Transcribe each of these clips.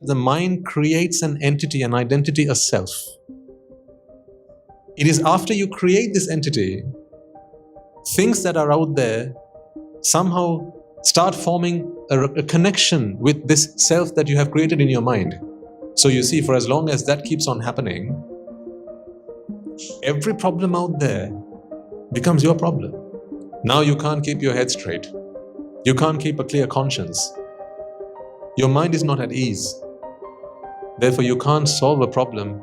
the mind creates an entity, an identity, a self. It is after you create this entity, things that are out there somehow start forming a connection with this self that you have created in your mind. So you see, for as long as that keeps on happening, every problem out there becomes your problem. Now you can't keep your head straight. You can't keep a clear conscience. Your mind is not at ease. Therefore, you can't solve a problem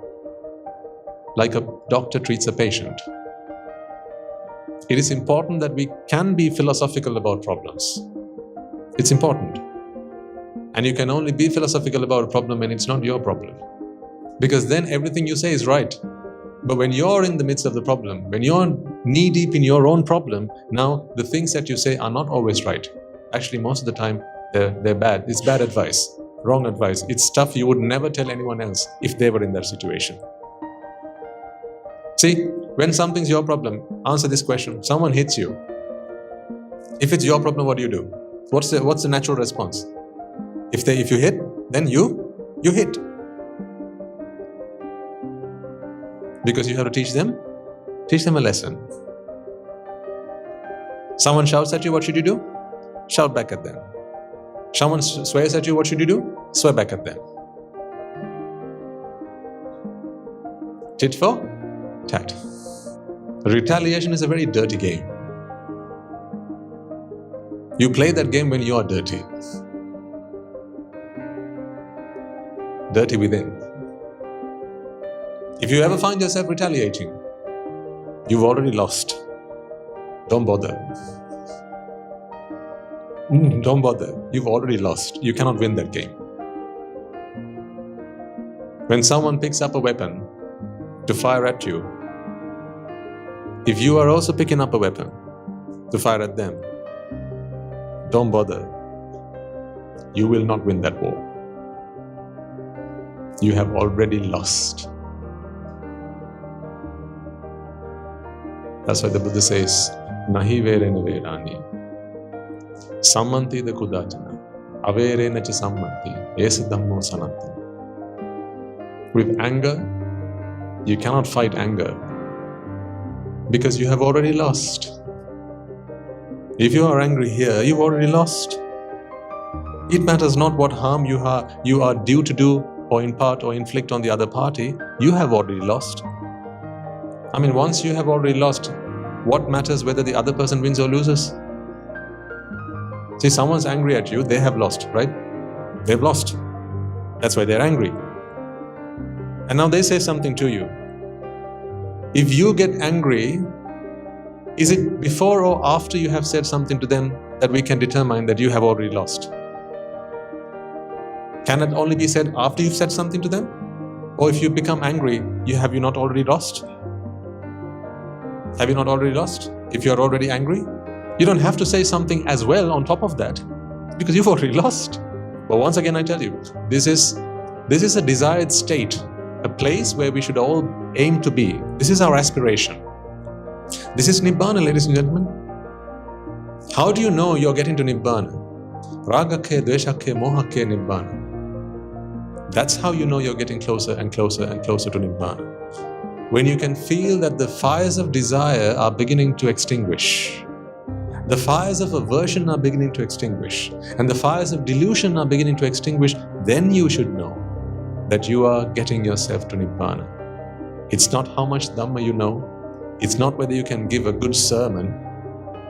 like a doctor treats a patient. It is important that we can be philosophical about problems. It's important. And you can only be philosophical about a problem when it's not your problem. Because then everything you say is right. But when you're in the midst of the problem, when you're knee-deep in your own problem, now the things that you say are not always right. Actually, most of the time, they're bad. It's bad advice, wrong advice. It's stuff you would never tell anyone else if they were in that situation. See, when something's your problem, answer this question. Someone hits you. If it's your problem, what do? What's the natural response? If you hit, then you hit. Because you have to teach them a lesson. Someone shouts at you, what should you do? Shout back at them. Someone swears at you, what should you do? Swear back at them. Tit for tat. Retaliation is a very dirty game. You play that game when you are dirty. Dirty within. If you ever find yourself retaliating, you've already lost. Don't bother. Don't bother. You've already lost. You cannot win that game. When someone picks up a weapon to fire at you, if you are also picking up a weapon to fire at them, don't bother. You will not win that war. You have already lost. That's why the Buddha says, Nahi verena verani. Sammanti da kudajana. Averena cha sammanti. Esa dhammo sanatana. With anger, you cannot fight anger because you have already lost. If you are angry here, you've already lost. It matters not what harm you are due to do or impart or inflict on the other party, you have already lost. I mean, once you have already lost, what matters whether the other person wins or loses? See, someone's angry at you, they have lost, right? They've lost. That's why they're angry. And now they say something to you. If you get angry, is it before or after you have said something to them that we can determine that you have already lost? Can it only be said after you've said something to them? Or if you become angry, have you not already lost? Have you not already lost? If you're already angry? You don't have to say something as well on top of that, because you've already lost. But once again, I tell you, this is a desired state, a place where we should all aim to be. This is our aspiration. This is Nibbana, ladies and gentlemen. How do you know you're getting to Nibbana? Ragakke, dveshakke, mohakke, Nibbana. That's how you know you're getting closer and closer and closer to Nibbana. When you can feel that the fires of desire are beginning to extinguish, the fires of aversion are beginning to extinguish, and the fires of delusion are beginning to extinguish, then you should know that you are getting yourself to Nibbana. It's not how much Dhamma you know, it's not whether you can give a good sermon,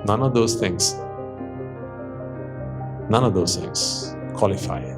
none of those things qualify.